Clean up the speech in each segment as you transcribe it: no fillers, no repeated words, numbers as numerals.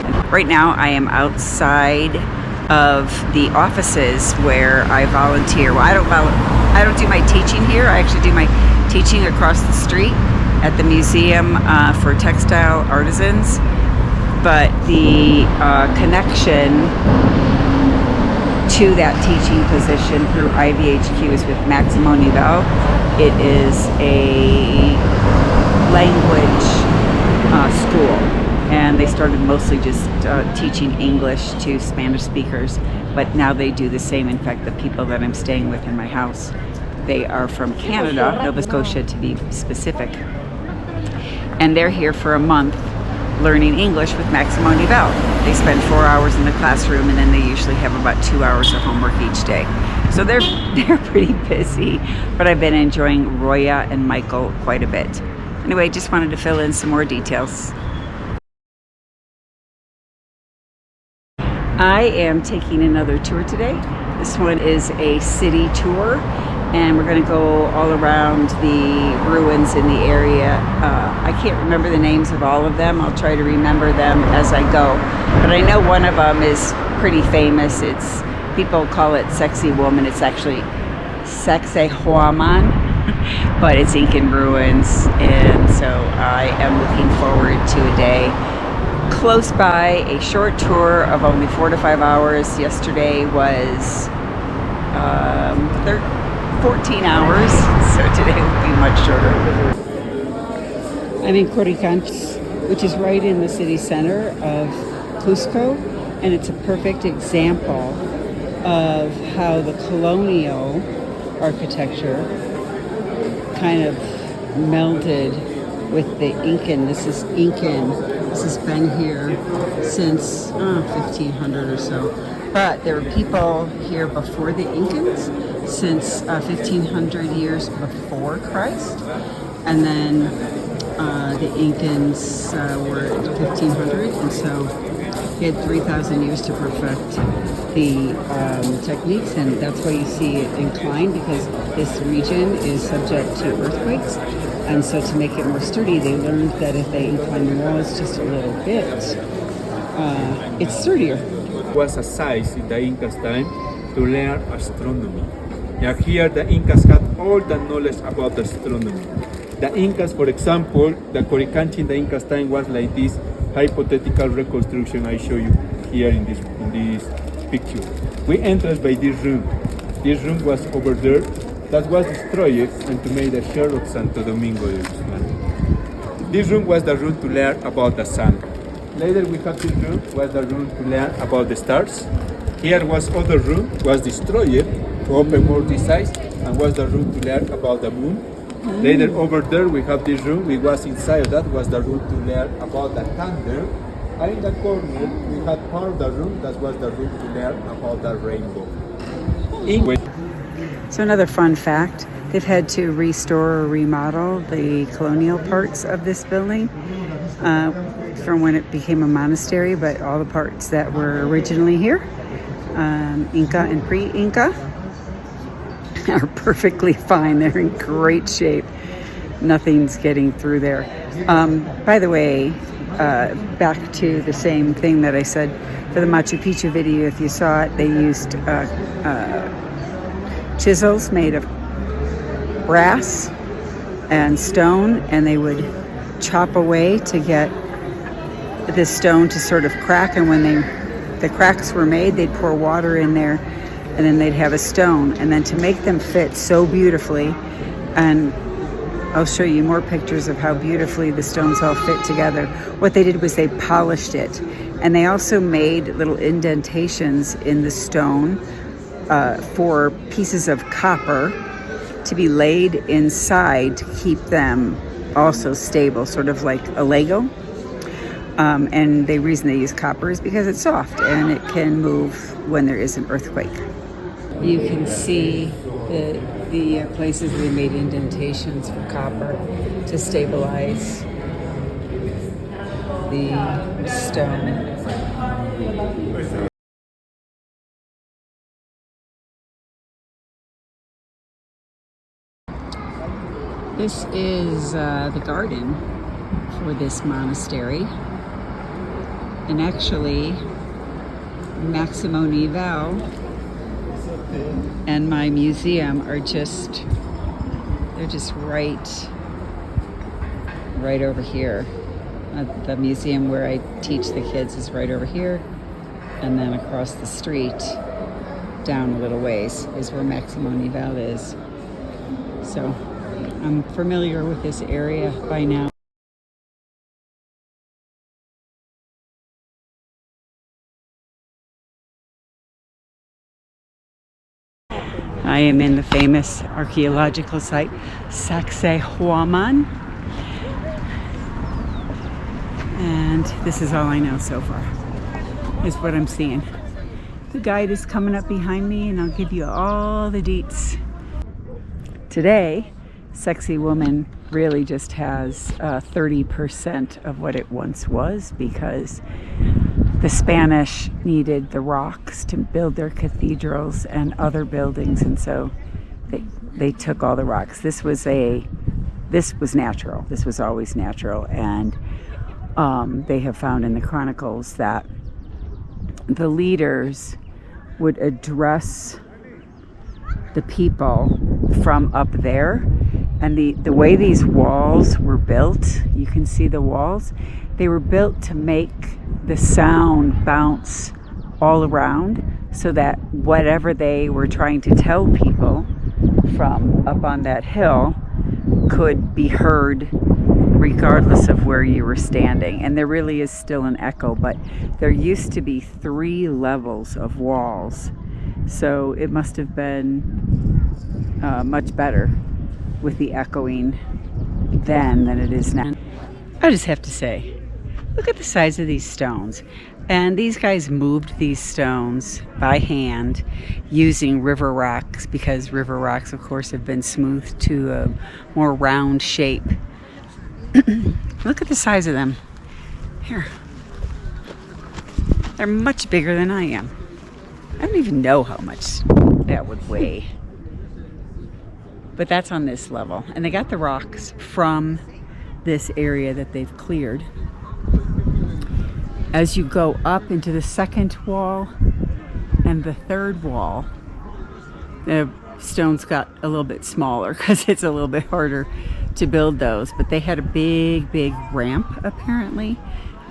Right now I am outside of the offices where I volunteer. Well, I don't do my teaching here. I actually do my teaching across the street at the Museum for Textile Artisans. But the connection to that teaching position through IVHQ is with Maximo Nivel. It is a language school, and they started mostly just teaching English to Spanish speakers, but now they do the same. In fact, the people that I'm staying with in my house, they are from Canada, Nova Scotia to be specific, and they're here for a month learning English with Maximo Nivel. They spend 4 hours in the classroom, and then they usually have about 2 hours of homework each day. So they're pretty busy, but I've been enjoying Roya and Michael quite a bit. Anyway, just wanted to fill in some more details. I am taking another tour today. This one is a city tour, and we're going to go all around the ruins in the area. I can't remember the names of all of them. I'll try to remember them as I go. But I know one of them is pretty famous. People call it Sexy Woman. It's actually Sexy Huaman, but it's Incan ruins, and so I am looking forward to a day close by, a short tour of only 4 to 5 hours. Yesterday was 14 hours, so today will be much shorter. I'm in Coricantes, which is right in the city center of Cusco, and it's a perfect example of how the colonial architecture kind of melded with the Incan. This is Incan. This has been here since 1500 or so. But there were people here before the Incans, since 1500 years before Christ. And then the Incans were at 1500, and so he had 3,000 years to perfect the techniques, and that's why you see it inclined, because this region is subject to earthquakes. And so to make it more sturdy, they learned that if they incline the walls just a little bit, it's sturdier. Was a size in the Incas time to learn astronomy. Now here the Incas had all the knowledge about astronomy. The Incas, for example, the Coricantes in the Incas time was like this hypothetical reconstruction I show you here in this picture. We entered by this room. This room was over there. That was destroyed and to make the shell of Santo Domingo de Guzman. This room was the room to learn about the sun. Later we have this room was the room to learn about the stars. Here was other room, was destroyed to open more this size, and was the room to learn about the moon. Later over there we have this room, we was inside of that was the room to learn about the thunder. And in the corner we had part of the room, that was the room to learn about the rainbow. So another fun fact, they've had to restore or remodel the colonial parts of this building from when it became a monastery, but all the parts that were originally here, Inca and pre-Inca, are perfectly fine. They're in great shape. Nothing's getting through there. By the way, back to the same thing that I said for the Machu Picchu video, if you saw it, they used chisels made of brass and stone, and they would chop away to get this stone to sort of crack, and when the cracks were made, they'd pour water in there, and then they'd have a stone, and then to make them fit so beautifully, and I'll show you more pictures of how beautifully the stones all fit together. What they did was they polished it, and they also made little indentations in the stone for pieces of copper to be laid inside to keep them also stable, sort of like a Lego. And the reason they use copper is because it's soft and it can move when there is an earthquake. You can see the places they made indentations for copper to stabilize the stone. This is the garden for this monastery. And actually, Maximo Nivel and my museum are just, they're just right over here. The museum where I teach the kids is right over here. And then across the street, down a little ways, is where Maximo Nivel is. So I'm familiar with this area by now. I am in the famous archaeological site, Sacsayhuaman. And this is all I know so far, is what I'm seeing. The guide is coming up behind me and I'll give you all the deets. Today, Sexy Woman really just has 30% of what it once was, because the Spanish needed the rocks to build their cathedrals and other buildings, and so they took all the rocks. This was natural. This was always natural, and they have found in the chronicles that the leaders would address the people from up there. And the way these walls were built, you can see the walls, they were built to make the sound bounce all around, so that whatever they were trying to tell people from up on that hill could be heard regardless of where you were standing. And there really is still an echo, but there used to be 3 levels of walls, so it must have been much better with the echoing then than it is now. I just have to say, look at the size of these stones. And these guys moved these stones by hand using river rocks, because river rocks, of course, have been smoothed to a more round shape. Look at the size of them. Here. They're much bigger than I am. I don't even know how much that would weigh. But that's on this level. And they got the rocks from this area that they've cleared. As you go up into the second wall and the third wall, the stones got a little bit smaller because it's a little bit harder to build those. But they had a big ramp, apparently,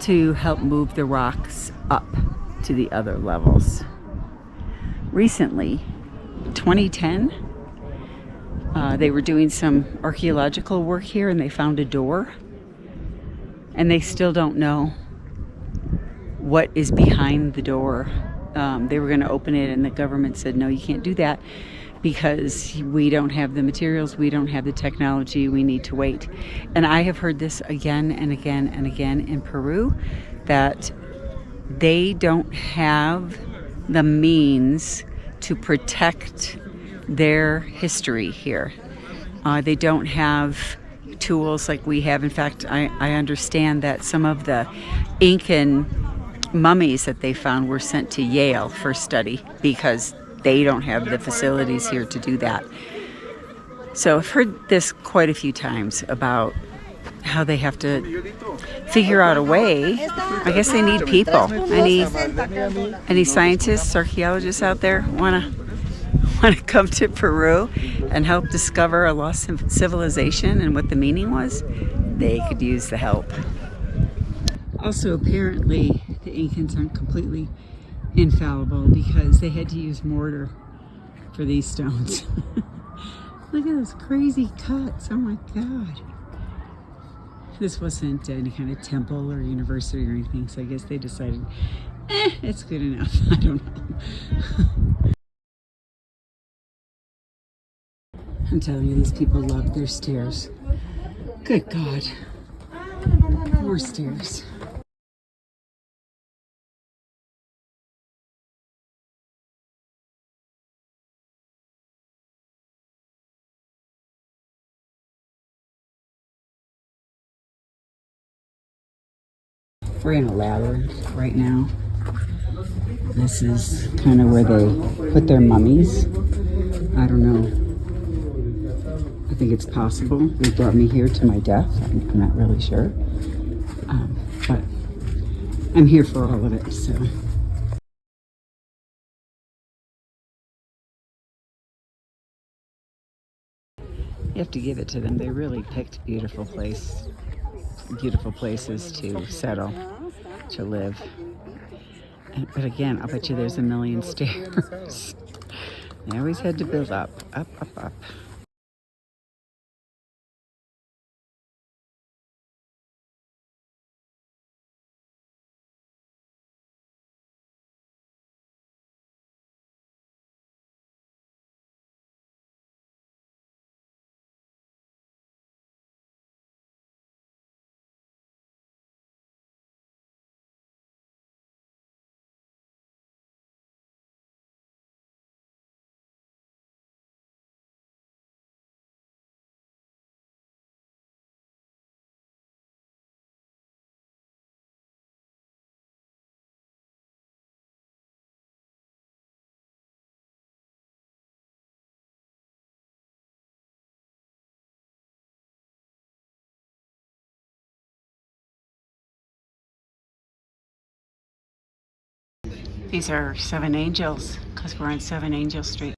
to help move the rocks up to the other levels. Recently, 2010, they were doing some archaeological work here and they found a door, and they still don't know what is behind the door. They were going to open it and the government said, no, you can't do that because we don't have the materials, we don't have the technology, we need to wait. And I have heard this again and again and again in Peru, that they don't have the means to protect their history here. They don't have tools like we have. In fact, I understand that some of the Incan mummies that they found were sent to Yale for study because they don't have the facilities here to do that. So I've heard this quite a few times about how they have to figure out a way. I guess they need people. Any scientists, archaeologists out there want to come to Peru and help discover a lost civilization and what the meaning was? They could use the help. Also, apparently, the Incans aren't completely infallible because they had to use mortar for these stones. Look at those crazy cuts. Oh my God. This wasn't any kind of temple or university or anything, so I guess they decided, it's good enough. I don't know. I'm telling you, these people love their stairs. Good God. More stairs. We're in a labyrinth right now. This is kind of where they put their mummies. I don't know. I think it's possible they brought me here to my death. I'm not really sure. But I'm here for all of it, so. You have to give it to them. They really picked beautiful places to settle, to live. But again, I'll bet you there's a million stairs. They always had to build up, up, up, up. These are 7 Angels, because we're on 7 Angel Street.